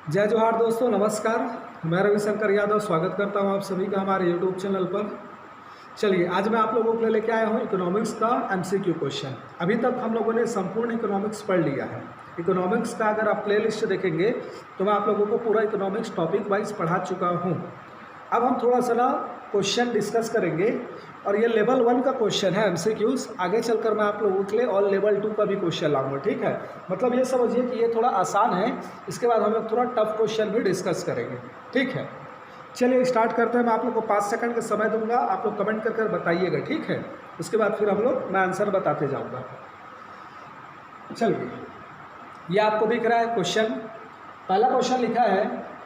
जय जोहार दोस्तों, नमस्कार। मैं रविशंकर यादव स्वागत करता हूं आप सभी का हमारे यूट्यूब चैनल पर। चलिए, आज मैं आप लोगों के लिए लेके आया हूं इकोनॉमिक्स का एमसीक्यू क्वेश्चन। अभी तक हम लोगों ने संपूर्ण इकोनॉमिक्स पढ़ लिया है। इकोनॉमिक्स का अगर आप प्लेलिस्ट देखेंगे तो मैं आप लोगों को पूरा इकोनॉमिक्स टॉपिक वाइज पढ़ा चुका हूँ। अब हम थोड़ा सा ना क्वेश्चन डिस्कस करेंगे और ये लेवल 1 का क्वेश्चन है एमसीक्यूज। आगे चलकर मैं आप लोगों के लिए और लेवल 2 का भी क्वेश्चन लाऊंगा, ठीक है। मतलब ये समझिए कि ये थोड़ा आसान है, इसके बाद हम लोग थोड़ा टफ क्वेश्चन भी डिस्कस करेंगे, ठीक है। चलिए स्टार्ट करते हैं। मैं आप लोग को 5 सेकंड का समय दूंगा, आप लोग कमेंट कर बताइएगा, ठीक है। उसके बाद फिर हम लोग मैं आंसर बताते जाऊँगा। चलिए, ये आपको दिख रहा है क्वेश्चन। पहला क्वेश्चन लिखा है,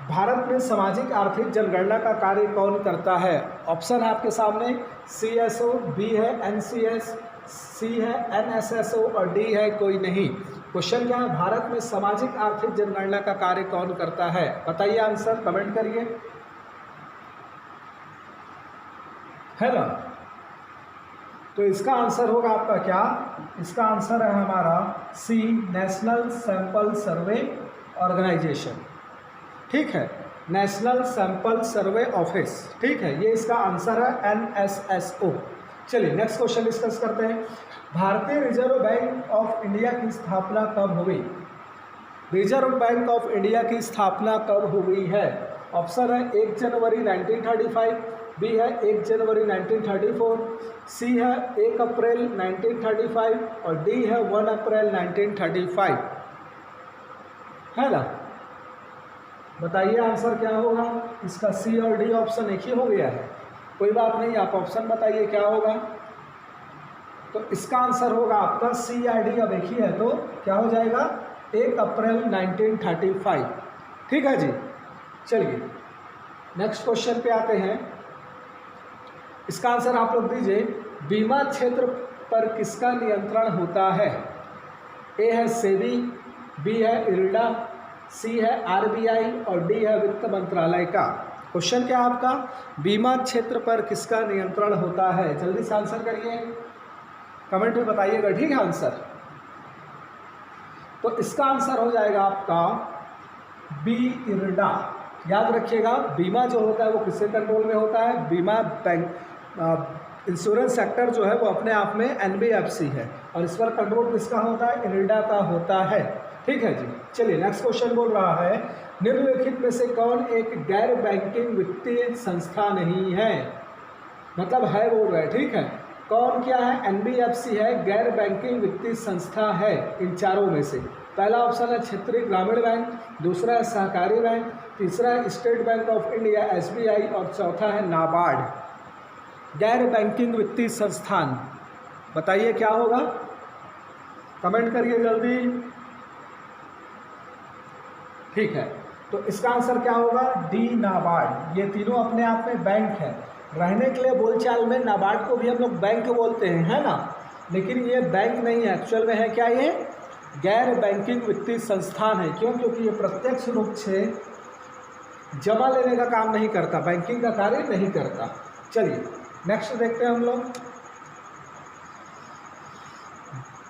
भारत में सामाजिक आर्थिक जनगणना का कार्य कौन करता है। ऑप्शन है आपके सामने, CSO, बी है NCS, सी है NSSO और डी है कोई नहीं। क्वेश्चन क्या है, भारत में सामाजिक आर्थिक जनगणना का कार्य कौन करता है। बताइए आंसर, कमेंट करिए, है ना। तो इसका आंसर होगा आपका क्या, इसका आंसर है हमारा सी, नेशनल सैंपल सर्वे ऑर्गेनाइजेशन, ठीक है। नेशनल सैंपल सर्वे ऑफिस, ठीक है, ये इसका आंसर है NSSO। चलिए नेक्स्ट क्वेश्चन डिस्कस करते हैं। भारतीय रिजर्व बैंक ऑफ इंडिया की स्थापना कब हुई। रिजर्व बैंक ऑफ इंडिया की स्थापना कब हुई है। ऑप्शन है 1 जनवरी 1935, बी है 1 जनवरी 1934, सी है 1 अप्रैल 1935 और डी है 1 अप्रैल 1935, है ना। बताइए आंसर क्या होगा। इसका सी और डी ऑप्शन एक ही हो गया है, कोई बात नहीं, आप ऑप्शन बताइए क्या होगा। तो इसका आंसर होगा आपका सी या डी, अब एक ही है तो क्या हो जाएगा 1 अप्रैल 1935, ठीक है जी। चलिए नेक्स्ट क्वेश्चन पे आते हैं। इसका आंसर आप लोग दीजिए, बीमा क्षेत्र पर किसका नियंत्रण होता है। ए है सेबी, बी है इरडा, सी है RBI और डी है वित्त मंत्रालय का। क्वेश्चन क्या है आपका, बीमा क्षेत्र पर किसका नियंत्रण होता है। जल्दी से आंसर करिए, कमेंट में बताइएगा, ठीक है आंसर। तो इसका आंसर हो जाएगा आपका बी, इरडा। याद रखिएगा, बीमा जो होता है वो किसके कंट्रोल में होता है। बीमा बैंक इंश्योरेंस सेक्टर जो है वो अपने आप में NBFC है और इस पर कंट्रोल किसका होता है, इरडा का होता है, ठीक है जी। चलिए नेक्स्ट क्वेश्चन बोल रहा है, निम्नलिखित में से कौन एक गैर बैंकिंग वित्तीय संस्था नहीं है। मतलब है बोल रहा है, ठीक है। कौन क्या है, NBFC है, गैर बैंकिंग वित्तीय संस्था है इन चारों में से। पहला ऑप्शन है क्षेत्रीय ग्रामीण बैंक, दूसरा है सहकारी बैंक, तीसरा है state bank of India SBI और चौथा है नाबार्ड। गैर बैंकिंग वित्तीय संस्थान, बताइए क्या होगा, कमेंट करिए जल्दी, ठीक है। तो इसका आंसर क्या होगा, डी, नाबार्ड। ये तीनों अपने आप में बैंक है। रहने के लिए बोलचाल में नाबार्ड को भी हम लोग बैंक बोलते हैं, है ना, लेकिन ये बैंक नहीं है, एक्चुअल में है क्या, ये गैर बैंकिंग वित्तीय संस्थान है। क्यों, क्योंकि ये प्रत्यक्ष रूप से जमा लेने का काम नहीं करता, बैंकिंग का कार्य नहीं करता। चलिए नेक्स्ट देखते हैं हम लोग।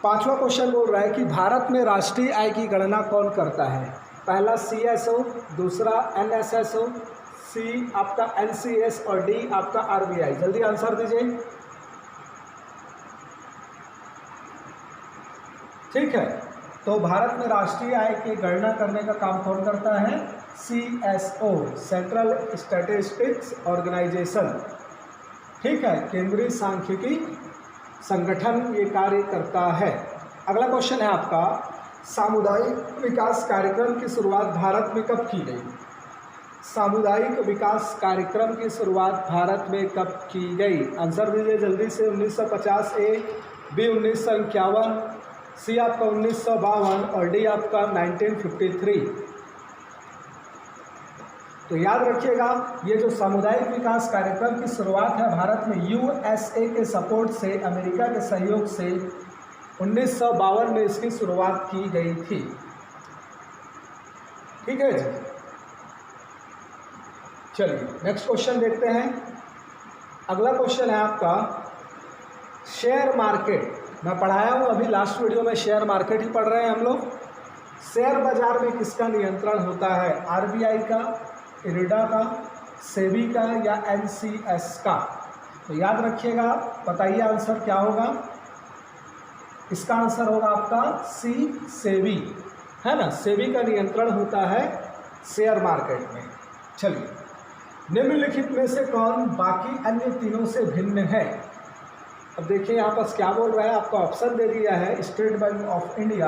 5वां क्वेश्चन बोल रहा है कि भारत में राष्ट्रीय आय की गणना कौन करता है। पहला CSO, दूसरा NSSO, सी आपका NCS और डी आपका RBI। जल्दी आंसर दीजिए, ठीक है। तो भारत में राष्ट्रीय आय की गणना करने का काम कौन करता है, CSO, सेंट्रल स्टैटिस्टिक्स ऑर्गेनाइजेशन, ठीक है, केंद्रीय सांख्यिकी संगठन ये कार्य करता है। अगला क्वेश्चन है आपका, सामुदायिक विकास कार्यक्रम की शुरुआत भारत में कब की गई। सामुदायिक विकास कार्यक्रम की शुरुआत भारत में कब की गई। आंसर दीजिए जल्दी से। 1950 ए, बी 1951, सी आपका 1952 और डी आपका 1953। तो याद रखिएगा, ये जो सामुदायिक विकास कार्यक्रम की शुरुआत है भारत में USA के सपोर्ट से, अमेरिका के सहयोग से 1952 में इसकी शुरुआत की गई थी, ठीक है जी। चलिए नेक्स्ट क्वेश्चन देखते हैं। अगला क्वेश्चन है आपका, शेयर मार्केट। मैं पढ़ाया हूँ अभी लास्ट वीडियो में, शेयर मार्केट ही पढ़ रहे हैं हम लोग। शेयर बाजार में किसका नियंत्रण होता है? आरबीआई का, इरडा का, सेबी का या एनसीएस का? तो याद रखिएगा, बताइए आंसर क्या होगा। इसका आंसर होगा आपका सी, सेबी, है ना। सेबी का नियंत्रण होता है शेयर मार्केट में। चलिए, निम्नलिखित में से कौन बाकी अन्य तीनों से भिन्न है? अब देखिए यहाँ पर क्या बोल रहा है, आपको ऑप्शन दे दिया है, state bank of India,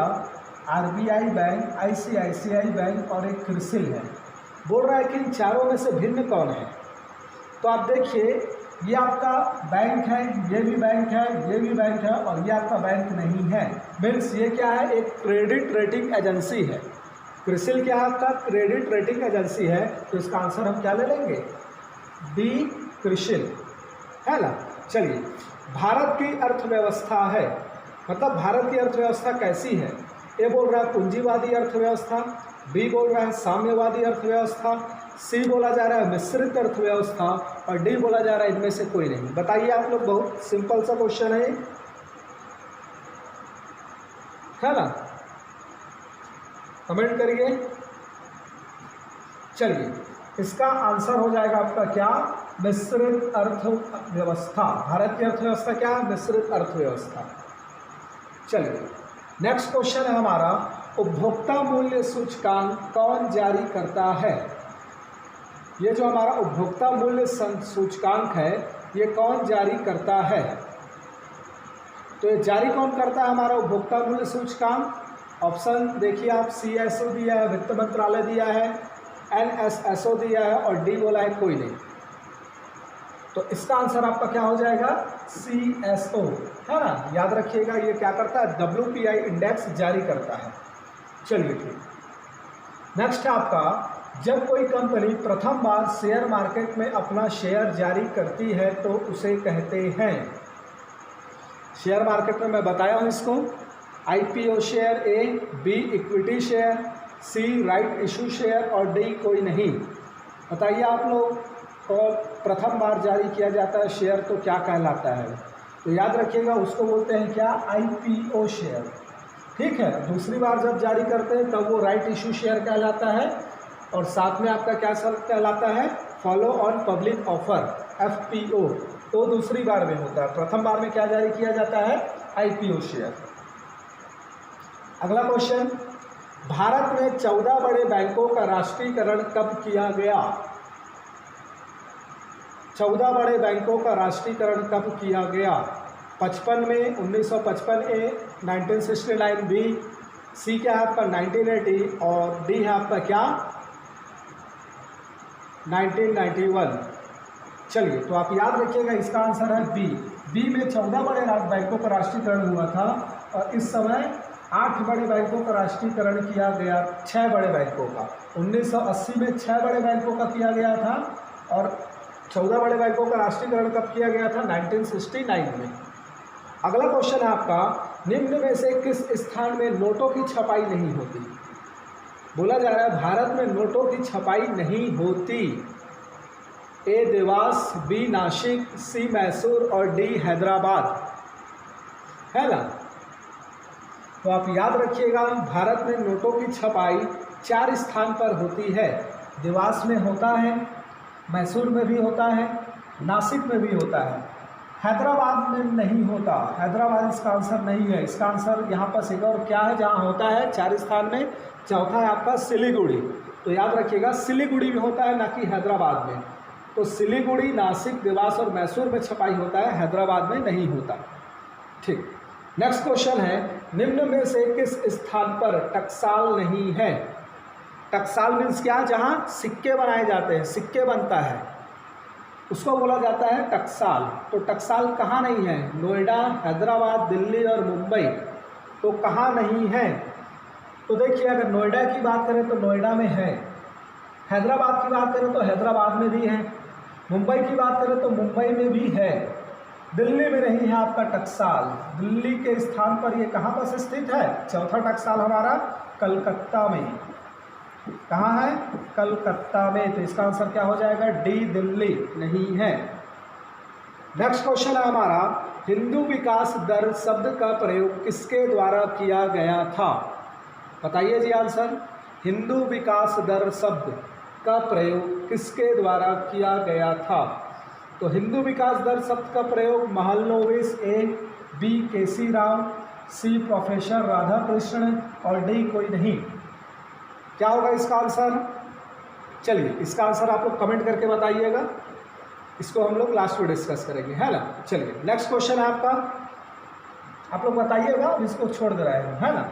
RBI bank, ICICI bank और एक क्रिसिल है। बोल रहा है कि इन चारों में से भिन्न कौन है। तो आप देखिए, ये आपका बैंक है, ये भी बैंक है, ये भी बैंक है और ये आपका बैंक नहीं है। मीन्स ये क्या है? एक क्रेडिट रेटिंग एजेंसी है। क्रिसिल क्या है? आपका क्रेडिट रेटिंग एजेंसी है। तो इसका आंसर हम क्या ले लेंगे? डी, क्रिसिल, है ना। चलिए, भारत की अर्थव्यवस्था है, मतलब भारत की अर्थव्यवस्था कैसी है? ए बोल रहा है पूंजीवादी अर्थव्यवस्था, बी बोल रहा है साम्यवादी अर्थव्यवस्था, सी बोला जा रहा है मिश्रित अर्थव्यवस्था और डी बोला जा रहा है इनमें से कोई नहीं। बताइए आप लोग, बहुत सिंपल सा क्वेश्चन है ना। कमेंट करिए। चलिए, इसका आंसर हो जाएगा आपका क्या? मिश्रित अर्थव्यवस्था। भारत की अर्थव्यवस्था क्या है? मिश्रित अर्थव्यवस्था। चलिए, नेक्स्ट क्वेश्चन है हमारा, उपभोक्ता मूल्य सूचकांक कौन जारी करता है? ये जो हमारा उपभोक्ता मूल्य सूचकांक है, ये कौन जारी करता है? तो ये जारी कौन करता है हमारा उपभोक्ता मूल्य सूचकांक? ऑप्शन देखिए आप, CSO दिया है, वित्त मंत्रालय दिया है, NSSO दिया है और डी बोला है कोई नहीं। तो इसका आंसर आपका क्या हो जाएगा? CSO, है ना। याद रखिएगा, ये क्या करता है? WPI इंडेक्स जारी करता है। चलिए ठीक, नेक्स्ट है आपका, जब कोई कंपनी प्रथम बार शेयर मार्केट में अपना शेयर जारी करती है तो उसे कहते हैं, शेयर मार्केट में मैं बताया हूँ इसको, IPO शेयर, ए, बी इक्विटी शेयर, सी राइट इशू शेयर और डी कोई नहीं। बताइए आप लोग, और प्रथम बार जारी किया जाता है शेयर तो क्या कहलाता है? तो याद रखिएगा, उसको बोलते हैं क्या? IPO शेयर, ठीक है। दूसरी बार जब जारी करते हैं तब वो राइट इशू शेयर कहलाता है और साथ में आपका क्या सब कहलाता है? Follow on public offer, FPO, तो दूसरी बार में होता है। प्रथम बार में क्या जारी किया जाता है? IPO share. अगला क्वेश्चन, भारत में 14 बड़े बैंकों का राष्ट्रीयकरण कब किया गया? 14 बड़े बैंकों का राष्ट्रीयकरण कब किया गया? 55 में, 1955 ए, 1969 बी, सी क्या है आपका 1980 और डी है आपका क्या 1991। चलिए, तो आप याद रखिएगा, इसका आंसर है बी। बी में 14 बड़े बैंकों का राष्ट्रीयकरण हुआ था और इस समय 8 बड़े बैंकों का राष्ट्रीयकरण किया गया, 6 बड़े बैंकों का। 1980 में 6 बड़े बैंकों का किया गया था और 14 बड़े बैंकों का राष्ट्रीयकरण कब किया गया था? 1969 में। अगला क्वेश्चन है आपका, निम्न में से किस स्थान में नोटों की छपाई नहीं होती? बोला जा रहा है भारत में नोटों की छपाई नहीं होती। ए देवास, बी नासिक, सी मैसूर और डी हैदराबाद, है ना। तो आप याद रखिएगा, भारत में नोटों की छपाई 4 स्थान पर होती है। देवास में होता है, मैसूर में भी होता है, नासिक में भी होता है, हैदराबाद में नहीं होता। हैदराबाद इसका आंसर नहीं है। इसका आंसर यहाँ पर एक और क्या है जहाँ होता है 4 स्थान में? चौथा है आपका सिलीगुड़ी। तो याद रखिएगा, सिलीगुड़ी में होता है, ना कि हैदराबाद में। तो सिलीगुड़ी, नासिक, देवास और मैसूर में छपाई होता है, हैदराबाद में नहीं होता। ठीक, नेक्स्ट क्वेश्चन है, निम्न में से किस स्थान पर टकसाल नहीं है? टकसाल मीन्स क्या? जहाँ सिक्के बनाए जाते हैं, सिक्के बनता है, उसको बोला जाता है टकसाल। तो टकसाल कहाँ नहीं है? नोएडा, हैदराबाद, दिल्ली और मुंबई। तो कहाँ नहीं है? तो देखिए, अगर नोएडा की बात करें तो नोएडा में है, हैदराबाद की बात करें तो हैदराबाद में भी है, मुंबई की बात करें तो मुंबई में भी है, दिल्ली में नहीं है आपका टकसाल। दिल्ली के स्थान पर ये कहाँ पर स्थित है? चौथा टकसाल हमारा कलकत्ता में। कहाँ है? कलकत्ता में। तो इसका आंसर क्या हो जाएगा? डी, दिल्ली नहीं है। नेक्स्ट क्वेश्चन है हमारा, हिंदू विकास दर शब्द का प्रयोग किसके द्वारा किया गया था? बताइए जी आंसर। हिंदू विकास दर शब्द का प्रयोग किसके द्वारा किया गया था? तो हिंदू विकास दर शब्द का प्रयोग महलनोबिस ए, बी केसी राव, सी प्रोफेसर राधाकृष्ण और डी कोई नहीं। क्या होगा इसका आंसर? चलिए इसका आंसर आप लोग कमेंट करके बताइएगा, इसको हम लोग लास्ट में डिस्कस करेंगे, है ना। चलिए नेक्स्ट क्वेश्चन है आपका, आप लोग बताइएगा, इसको छोड़ दे रहे हैं, है ना।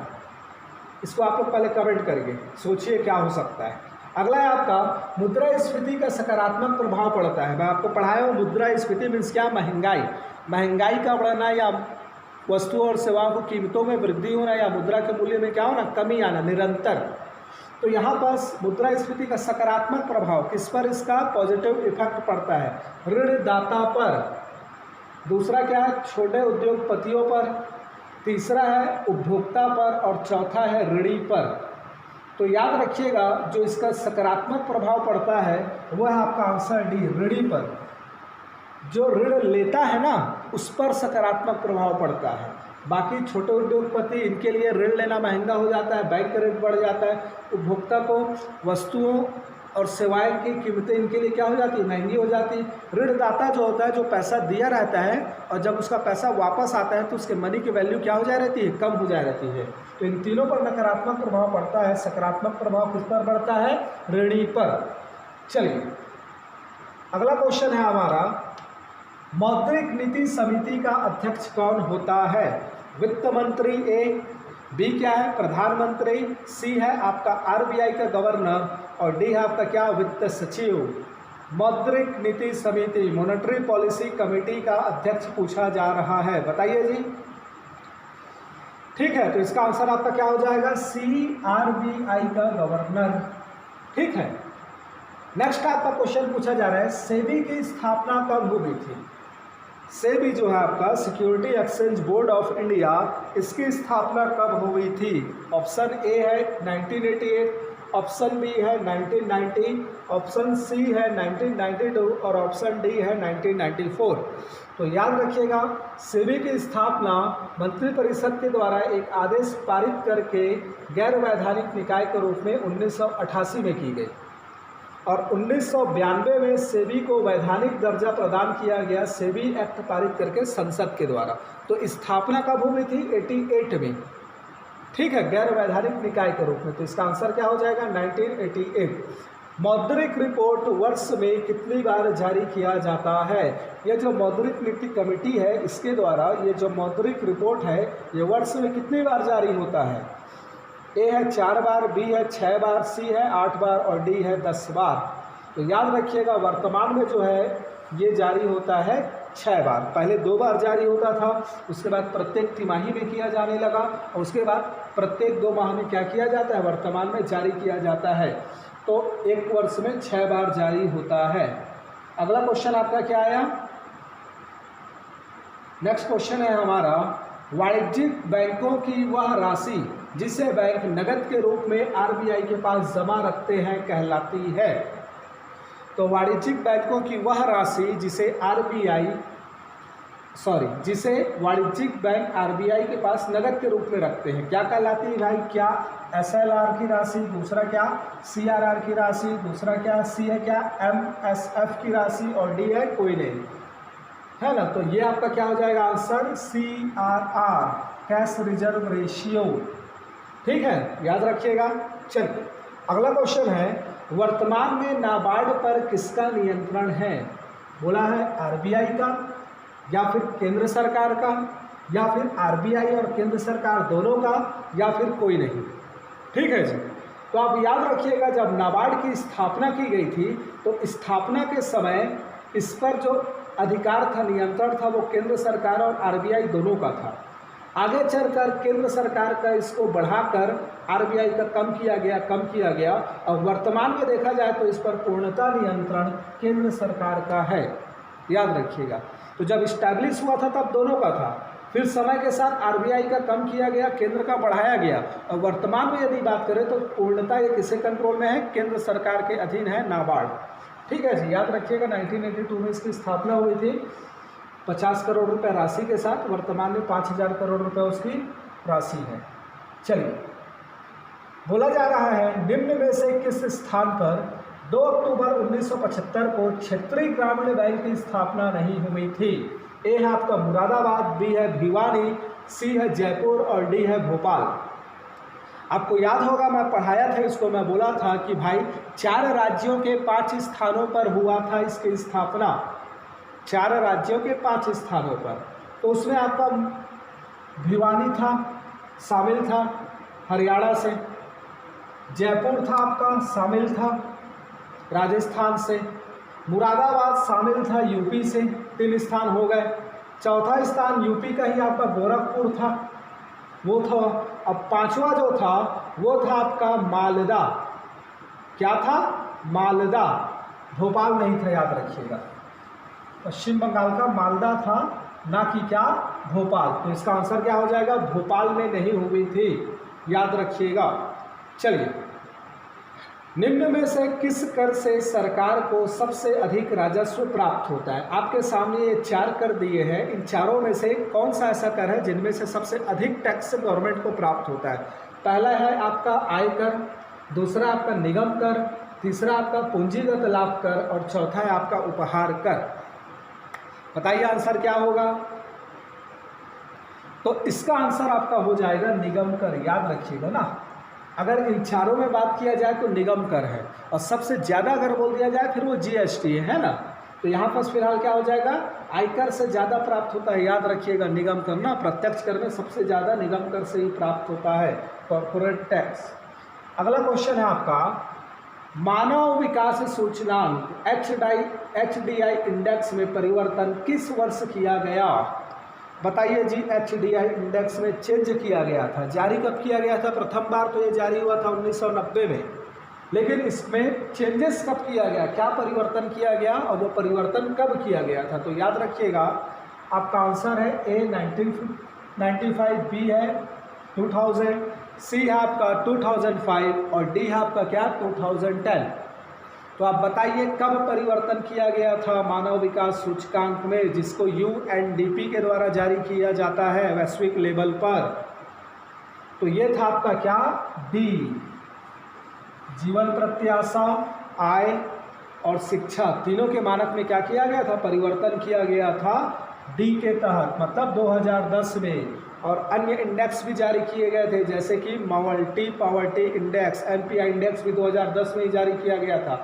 इसको आप लोग पहले कमेंट करिए, सोचिए क्या हो सकता है। अगला है आपका मुद्रास्फीति का सकारात्मक प्रभाव पड़ता है। मैं आपको पढ़ाया हूँ मुद्रास्फीति मीन्स क्या? महंगाई, महंगाई का बढ़ना या वस्तुओं और सेवाओं की कीमतों में वृद्धि होना या मुद्रा के मूल्य में क्या होना? कमी आना निरंतर। तो यहाँ पास मुद्रास्फीति का सकारात्मक प्रभाव किस पर इसका पॉजिटिव इफेक्ट पड़ता है? ऋणदाता पर। दूसरा क्या है? छोटे उद्योगपतियों पर। तीसरा है उपभोक्ता पर और चौथा है ऋणी पर। तो याद रखिएगा जो इसका सकारात्मक प्रभाव पड़ता है वह है आपका आंसर डी, ऋणी पर। जो ऋण लेता है ना उस पर सकारात्मक प्रभाव पड़ता है। बाकी छोटे उद्योगपति इनके लिए ऋण लेना महंगा हो जाता है, बैंक का रेट बढ़ जाता है, उपभोक्ता को वस्तुओं और सेवाएं की कीमतें इनके लिए क्या हो जाती है? महंगी हो जाती। ऋणदाता जो होता है जो पैसा दिया रहता है और जब उसका पैसा वापस आता है तो उसके मनी की वैल्यू क्या हो जा रहती है? कम हो जा रहती है। तो इन तीनों पर नकारात्मक प्रभाव पड़ता है। सकारात्मक प्रभाव किस पर पड़ता है? ऋणी पर। चलिए अगला क्वेश्चन है हमारा, मौद्रिक नीति समिति का अध्यक्ष कौन होता है? वित्त मंत्री ए, बी क्या है? प्रधानमंत्री, सी है आपका आरबीआई का गवर्नर और डी है आपका क्या? वित्त सचिव। मौद्रिक नीति समिति मॉनेटरी पॉलिसी कमेटी का अध्यक्ष पूछा जा रहा है, बताइए जी। ठीक है, तो इसका आंसर आपका क्या हो जाएगा? सी, आरबीआई का गवर्नर। ठीक है, नेक्स्ट आपका क्वेश्चन पूछा जा रहा है, सेबी की स्थापना कब हुई थी? सेबी जो है आपका security exchange board of India, इसकी स्थापना कब हुई थी? ऑप्शन ए है 1988, ऑप्शन बी है 1990, ऑप्शन सी है 1992 और ऑप्शन डी है 1994। तो याद रखिएगा सेबी की स्थापना मंत्रिपरिषद के द्वारा एक आदेश पारित करके गैर वैधानिक निकाय के रूप में 1988 में की गई और 1992 में सेबी को वैधानिक दर्जा प्रदान किया गया, सेबी एक्ट पारित करके संसद के द्वारा। तो स्थापना कब हुई थी? 88 में। ठीक है, गैर वैधानिक निकाय के रूप में। तो इसका आंसर क्या हो जाएगा? 1988। मौद्रिक रिपोर्ट वर्ष में कितनी बार जारी किया जाता है? ये जो मौद्रिक नीति कमेटी है इसके द्वारा ये जो मौद्रिक रिपोर्ट है ये वर्ष में कितनी बार जारी होता है? ए है 4 बार, बी है 6 बार, सी है 8 बार और डी है 10 बार। तो याद रखिएगा वर्तमान में जो है ये जारी होता है 6 बार। पहले 2 बार जारी होता था, उसके बाद प्रत्येक तिमाही में किया जाने लगा और उसके बाद प्रत्येक 2 माह में क्या किया जाता है? वर्तमान में जारी किया जाता है। तो एक वर्ष में 6 बार जारी होता है। अगला क्वेश्चन आपका क्या आया? नेक्स्ट क्वेश्चन है हमारा, वाणिज्यिक बैंकों की वह राशि जिसे बैंक नकद के रूप में आरबीआई के पास जमा रखते हैं कहलाती है। तो वाणिज्यिक बैंकों की वह राशि जिसे वाणिज्यिक बैंक आरबीआई के पास नकद के रूप में रखते हैं क्या कहलाती है भाई? क्या एसएलआर की राशि, दूसरा क्या सीआरआर की राशि, दूसरा क्या सी है क्या एमएसएफ की राशि और डी है कोई नहीं, है ना। तो ये आपका क्या हो जाएगा answer? CRR, cash reserve ratio. ठीक है, याद रखिएगा। चलिए अगला क्वेश्चन है, वर्तमान में नाबार्ड पर किसका नियंत्रण है? बोला है आरबीआई का या फिर केंद्र सरकार का या फिर आरबीआई और केंद्र सरकार दोनों का या फिर कोई नहीं। ठीक है जी, तो आप याद रखिएगा जब नाबार्ड की स्थापना की गई थी तो स्थापना के समय इस पर जो अधिकार था, नियंत्रण था, वो केंद्र सरकार और आरबीआई दोनों का था। आगे चलकर केंद्र सरकार का इसको बढ़ाकर आरबीआई का कम किया गया और वर्तमान में देखा जाए तो इस पर पूर्णतः नियंत्रण केंद्र सरकार का है। याद रखिएगा, तो जब इस्टेब्लिश हुआ था तब दोनों का था, फिर समय के साथ आरबीआई का कम किया गया, केंद्र का बढ़ाया गया और वर्तमान में यदि बात करें तो पूर्णतः ये किसके कंट्रोल में है? केंद्र सरकार के अधीन है नाबार्ड। ठीक है जी, याद रखिएगा 1982 में इसकी स्थापना हुई थी 50 करोड़ रुपए राशि के साथ, वर्तमान में 5000 करोड़ रुपए उसकी राशि है। चलिए बोला जा रहा है निम्न में से किस स्थान पर 2 अक्टूबर 1975 को क्षेत्रीय ग्रामीण बैंक की स्थापना नहीं हुई थी? ए है आपका मुरादाबाद, बी है भिवानी, सी है जयपुर और डी है भोपाल। आपको याद होगा मैं पढ़ाया था इसको, मैं बोला था कि भाई 4 राज्यों के 5 स्थानों पर हुआ था इसकी स्थापना, 4 राज्यों के 5 स्थानों पर। तो उसमें आपका भिवानी था, शामिल था हरियाणा से, जयपुर था आपका शामिल था राजस्थान से, मुरादाबाद शामिल था यूपी से, 3 स्थान हो गए। चौथा स्थान यूपी का ही आपका गोरखपुर था, वो था। अब 5वां जो था वो था आपका मालदा। क्या था? मालदा। भोपाल नहीं था, याद रखिएगा। पश्चिम बंगाल का मालदा था, ना कि क्या भोपाल। तो इसका आंसर क्या हो जाएगा? भोपाल में नहीं हुई थी, याद रखिएगा। चलिए, निम्न में से किस कर से सरकार को सबसे अधिक राजस्व प्राप्त होता है? आपके सामने ये 4 कर दिए हैं, इन चारों में से कौन सा ऐसा कर है जिनमें से सबसे अधिक टैक्स गवर्नमेंट को प्राप्त होता है? पहला है आपका आयकर, दूसरा आपका निगम कर, तीसरा आपका पूंजीगत लाभ कर और चौथा है आपका उपहार कर। बताइए आंसर क्या होगा? तो इसका आंसर आपका हो जाएगा निगम कर, याद रखिएगा ना। अगर इन चारों में बात किया जाए तो निगम कर है, और सबसे ज़्यादा अगर बोल दिया जाए फिर वो जीएसटी है ना। तो यहाँ पर फिलहाल क्या हो जाएगा? आयकर से ज़्यादा प्राप्त होता है, याद रखिएगा निगम कर ना। प्रत्यक्ष कर में सबसे ज़्यादा निगम कर से ही प्राप्त होता है, कॉर्पोरेट टैक्स। अगला क्वेश्चन है आपका, मानव विकास सूचकांक HDI इंडेक्स में परिवर्तन किस वर्ष किया गया? बताइए जी। HDI इंडेक्स में चेंज किया गया था, जारी कब किया गया था? प्रथम बार तो ये जारी हुआ था 1990 में, लेकिन इसमें चेंजेस कब किया गया, क्या परिवर्तन किया गया और वो परिवर्तन कब किया गया था? तो याद रखिएगा आपका आंसर है ए 1995, बी है 2000, सी है आपका 2005 और डी है आपका क्या 2010। तो आप बताइए कब परिवर्तन किया गया था मानव विकास सूचकांक में, जिसको UNDP के द्वारा जारी किया जाता है वैश्विक लेवल पर? तो ये था आपका क्या? डी। जीवन प्रत्याशा, आय और शिक्षा तीनों के मानक में क्या किया गया था? परिवर्तन किया गया था डी के तहत, मतलब 2010 में। और अन्य इंडेक्स भी जारी किए गए थे, जैसे कि multi poverty index MPI index भी 2010 में ही जारी किया गया था।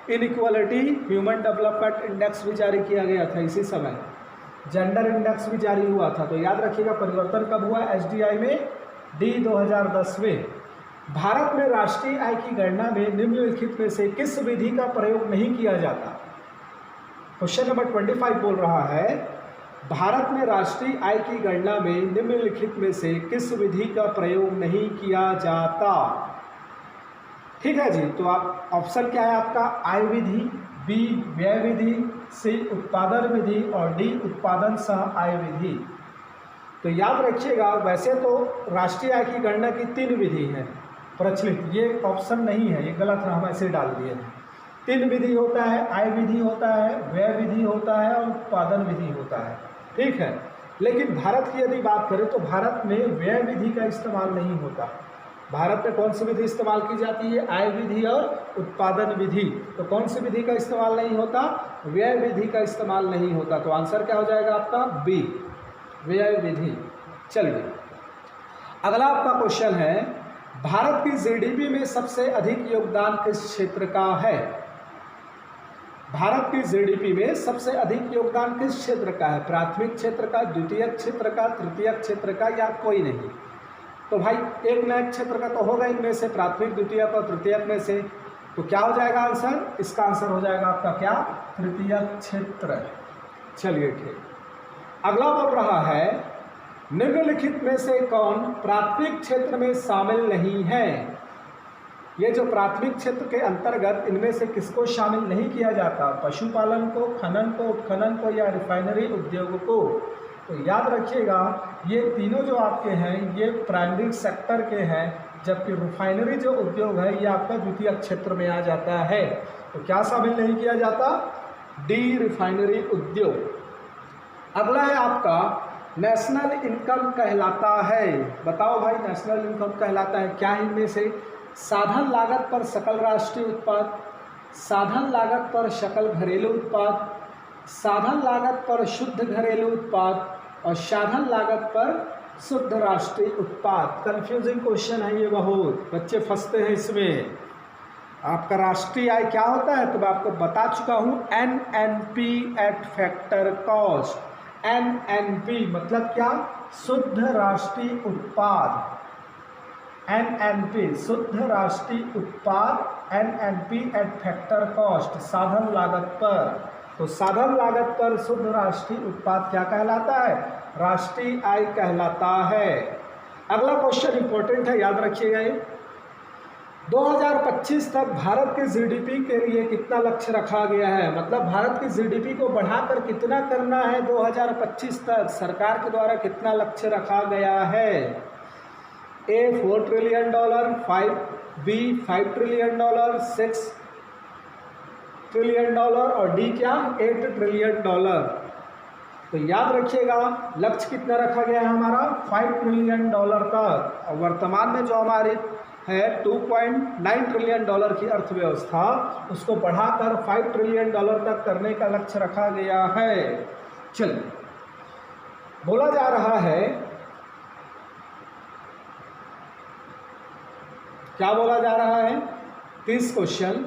इनइक्वालिटी ह्यूमन डेवलपमेंट इंडेक्स भी जारी किया गया था इसी समय। जेंडर इंडेक्स भी जारी हुआ था। तो याद रखिएगा परिवर्तन कब हुआ HDI में? डी 2010 में। भारत में राष्ट्रीय आय की गणना में निम्नलिखित में से किस विधि का प्रयोग नहीं किया जाता? क्वेश्चन नंबर 25 बोल रहा है, भारत में राष्ट्रीय आय की गणना में निम्नलिखित में से किस विधि का प्रयोग नहीं किया जाता? ठीक है जी। तो आप ऑप्शन क्या है आपका? आय विधि, बी व्यय विधि, सी उत्पादन विधि और डी उत्पादन सह आय विधि। तो याद रखिएगा, वैसे तो राष्ट्रीय आय की गणना की 3 विधि है प्रचलित, ये ऑप्शन नहीं है, ये गलत है, हम ऐसे डाल दिए हैं। 3 विधि होता है, आय विधि होता है, व्यय विधि होता है और उत्पादन विधि होता है। ठीक है, लेकिन भारत की यदि बात करें तो भारत में व्यय विधि का इस्तेमाल नहीं होता। भारत में कौन सी विधि इस्तेमाल की जाती है? आय विधि और उत्पादन विधि। तो कौन सी विधि का इस्तेमाल नहीं होता? व्यय विधि का इस्तेमाल नहीं होता। तो आंसर क्या हो जाएगा आपका? बी, व्यय विधि। चलिए, अगला आपका क्वेश्चन है, भारत की GDP में सबसे अधिक योगदान किस क्षेत्र का है? भारत की GDP में सबसे अधिक योगदान किस क्षेत्र का है? प्राथमिक क्षेत्र का, द्वितीयक क्षेत्र का, तृतीयक क्षेत्र का या कोई नहीं? तो भाई एक नया क्षेत्र का तो होगा इनमें से, प्राथमिक, द्वितीयक और तृतीयक में से। तो क्या हो जाएगा आंसर? इसका आंसर हो जाएगा आपका क्या? तृतीयक क्षेत्र। चलिए ठीक, अगला बोल रहा है, निम्नलिखित में से कौन प्राथमिक क्षेत्र में शामिल नहीं है? ये जो प्राथमिक क्षेत्र के अंतर्गत इनमें से किसको शामिल नहीं किया जाता? पशुपालन को, खनन को, उत्खनन को या रिफाइनरी उद्योग को? तो याद रखिएगा ये तीनों जो आपके हैं ये प्राइमरी सेक्टर के हैं, जबकि रिफाइनरी जो उद्योग है ये आपका द्वितीय क्षेत्र में आ जाता है। तो क्या शामिल नहीं किया जाता? डी, रिफाइनरी उद्योग। अगला है आपका नेशनल इनकम कहलाता है। बताओ भाई, नेशनल इनकम कहलाता है क्या? इनमें से साधन लागत पर सकल राष्ट्रीय उत्पाद, साधन लागत पर सकल घरेलू उत्पाद, साधन लागत पर शुद्ध घरेलू उत्पाद और साधन लागत पर शुद्ध राष्ट्रीय उत्पाद। कंफ्यूजिंग क्वेश्चन है ये, बहुत बच्चे फंसते हैं इसमें। आपका राष्ट्रीय आय क्या होता है तो मैं आपको बता चुका हूँ, NNP eight factor cost. NNP मतलब क्या, शुद्ध राष्ट्रीय उत्पाद। NNP शुद्ध राष्ट्रीय उत्पाद, NNP एट फैक्टर कॉस्ट साधन लागत पर। तो साधन लागत पर शुद्ध राष्ट्रीय उत्पाद क्या कहलाता है, राष्ट्रीय आय कहलाता है। अगला क्वेश्चन इंपॉर्टेंट है, याद रखिएगा ये। 2025 तक भारत के जीडीपी के लिए कितना लक्ष्य रखा गया है, मतलब भारत की जीडीपी को बढ़ाकर कितना करना है 2025 तक, सरकार के द्वारा कितना लक्ष्य रखा गया है। A $4 ट्रिलियन, 5 ट्रिलियन, 6 ट्रिलियन और डी क्या 8 ट्रिलियन डॉलर। तो याद रखिएगा लक्ष्य कितना रखा गया है हमारा, 5 ट्रिलियन डॉलर तक। और वर्तमान में जो हमारी है 2.9 ट्रिलियन डॉलर की अर्थव्यवस्था, उसको बढ़ाकर 5 ट्रिलियन डॉलर तक करने का लक्ष्य रखा गया है। चलिए, बोला जा रहा है, क्या बोला जा रहा है, 30 क्वेश्चन।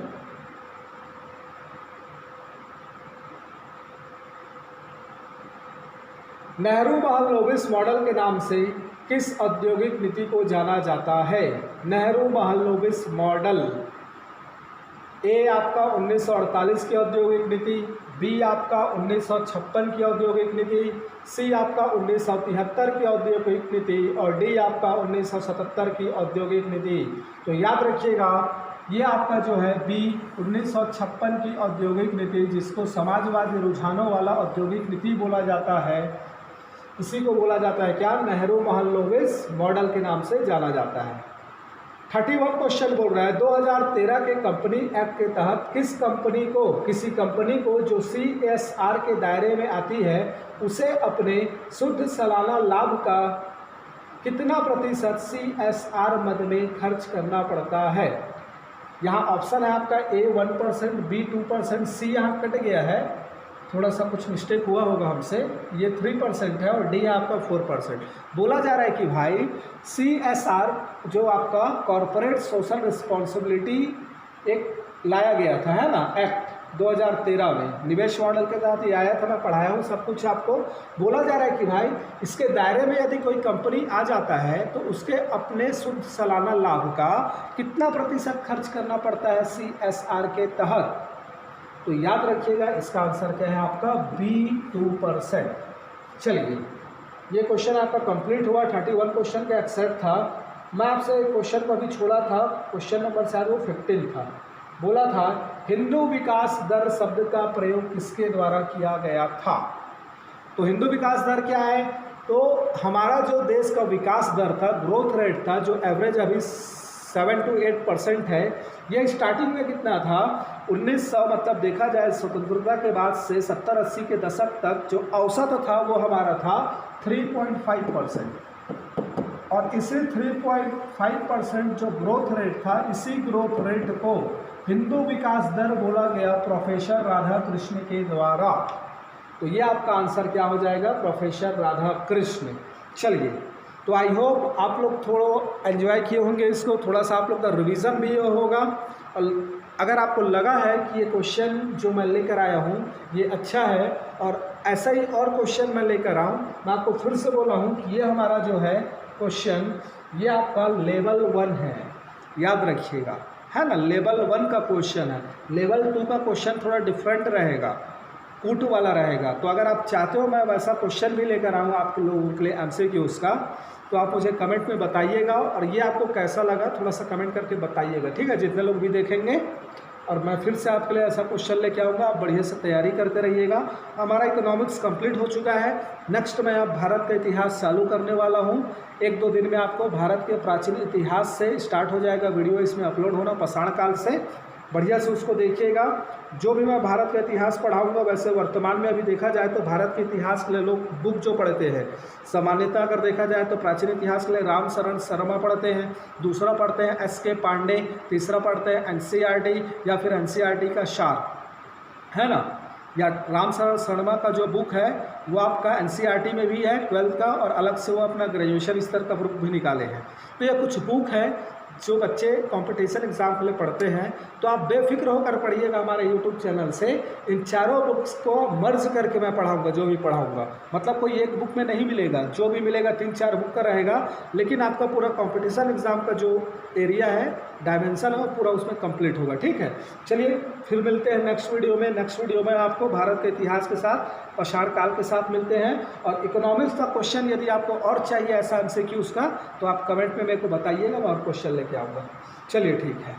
नेहरू महलनोबिस मॉडल के नाम से किस औद्योगिक नीति को जाना जाता है। नेहरू महलनोबिस मॉडल, ए आपका 1948 की औद्योगिक नीति, बी आपका 1956 की औद्योगिक नीति, सी आपका 1973 की औद्योगिक नीति और डी आपका 1977 की औद्योगिक नीति। तो याद रखिएगा ये आपका जो है बी 1956 की औद्योगिक नीति, जिसको समाजवादी रुझानों वाला औद्योगिक नीति बोला जाता है, इसी को बोला जाता है क्या, नेहरू महलनोबिस मॉडल के नाम से जाना जाता है। 31 क्वेश्चन बोल रहा है 2013 के कंपनी एक्ट के तहत किसी कंपनी को जो CSR के दायरे में आती है उसे अपने शुद्ध सालाना लाभ का कितना प्रतिशत CSR मद में खर्च करना पड़ता है। यहाँ ऑप्शन है आपका A 1%, B 2%, C यहाँ कट गया है, थोड़ा सा कुछ मिस्टेक हुआ होगा हमसे, ये 3% है और डी आपका 4%। बोला जा रहा है कि भाई CSR जो आपका कॉरपोरेट सोशल रिस्पॉन्सिबिलिटी एक लाया गया था, है ना, एक्ट 2013 में, निवेश मॉडल के तहत ये आया था, मैं पढ़ाया हूँ सब कुछ आपको। बोला जा रहा है कि भाई इसके दायरे में यदि कोई कंपनी आ जाता है तो उसके अपने शुद्ध सालाना लाभ का कितना प्रतिशत खर्च करना पड़ता है CSR के तहत। तो याद रखिएगा इसका आंसर क्या है आपका B 2%। चलिए, ये क्वेश्चन आपका कंप्लीट हुआ। 31 क्वेश्चन का एक सेट था। मैं आपसे क्वेश्चन को अभी छोड़ा था, क्वेश्चन नंबर शायद वो 15 था। बोला था हिंदू विकास दर शब्द का प्रयोग किसके द्वारा किया गया था। तो हिंदू विकास दर क्या है, तो हमारा जो देश का विकास दर था, ग्रोथ रेट था, जो एवरेज अभी 7 to 8% है, ये स्टार्टिंग में कितना था 1900, मतलब देखा जाए स्वतंत्रता के बाद से 70-80 के दशक तक जो औसत था वो हमारा था 3.5%। और इसी 3.5% जो ग्रोथ रेट था, इसी ग्रोथ रेट को हिंदू विकास दर बोला गया प्रोफेसर राधाकृष्ण के द्वारा। तो ये आपका आंसर क्या हो जाएगा, प्रोफेसर राधाकृष्ण। चलिए, तो आई होप आप लोग थोड़ा एंजॉय किए होंगे इसको, थोड़ा सा आप लोग का रिवीजन भी होगा। और अगर आपको लगा है कि ये क्वेश्चन जो मैं लेकर आया हूँ ये अच्छा है और ऐसा ही और क्वेश्चन मैं लेकर आऊँ, मैं आपको फिर से बोला हूँ कि ये हमारा जो है क्वेश्चन ये आपका लेवल 1 है, याद रखिएगा, है ना, लेवल 1 का क्वेश्चन है। लेवल 2 का क्वेश्चन थोड़ा डिफरेंट रहेगा, पुट वाला रहेगा। तो अगर आप चाहते हो मैं वैसा क्वेश्चन भी लेकर आऊँगा आपके लोगों के लिए MCQs का, तो आप मुझे कमेंट में बताइएगा। और ये आपको कैसा लगा थोड़ा सा कमेंट करके बताइएगा, ठीक है, जितने लोग भी देखेंगे। और मैं फिर से आपके लिए ऐसा क्वेश्चन लेके आऊँगा, आप बढ़िया से तैयारी करते रहिएगा। हमारा इकोनॉमिक्स कंप्लीट हो चुका है। नेक्स्ट मैं अब भारत का इतिहास चालू करने वाला हूँ। 1-2 दिन में आपको भारत के प्राचीन इतिहास से स्टार्ट हो जाएगा वीडियो, इसमें अपलोड होना पाषाण काल से। बढ़िया से उसको देखिएगा। जो भी मैं भारत का इतिहास पढ़ाऊंगा, वैसे वर्तमान में अभी देखा जाए तो भारत के इतिहास के लिए लोग बुक जो पढ़ते हैं, सामान्यतः अगर देखा जाए तो प्राचीन इतिहास के लिए राम शरण शर्मा पढ़ते हैं, दूसरा पढ़ते हैं एस.के. पांडे, तीसरा पढ़ते हैं एनसीईआरटी या फिर एनसीईआरटी का सार, है ना, या राम शरण शर्मा का जो बुक है वो आपका एनसीईआरटी में भी है 12th का, और अलग से वो अपना ग्रेजुएशन स्तर का बुक भी निकाले हैं। तो ये कुछ बुक है जो बच्चे कंपटीशन एग्जाम के लिए पढ़ते हैं, तो आप बेफिक्र होकर पढ़िएगा हमारे यूट्यूब चैनल से। इन चारों बुक्स को मर्ज करके मैं पढ़ाऊंगा, जो भी पढ़ाऊंगा, मतलब कोई एक बुक में नहीं मिलेगा, जो भी मिलेगा 3-4 बुक का रहेगा, लेकिन आपका पूरा कंपटीशन एग्जाम का जो एरिया है, डायमेंशन है, वो पूरा उसमें कंप्लीट होगा। ठीक है, चलिए फिर मिलते हैं नेक्स्ट वीडियो में। नेक्स्ट वीडियो में आपको भारत के इतिहास के साथ, पाषाण काल के साथ मिलते हैं। और इकोनॉमिक्स का क्वेश्चन यदि आपको और चाहिए ऐसा एमसीक्यूज़ का, तो आप कमेंट में मेरे को बताइएगा, मैं और क्वेश्चन लेके आऊँगा। चलिए ठीक है।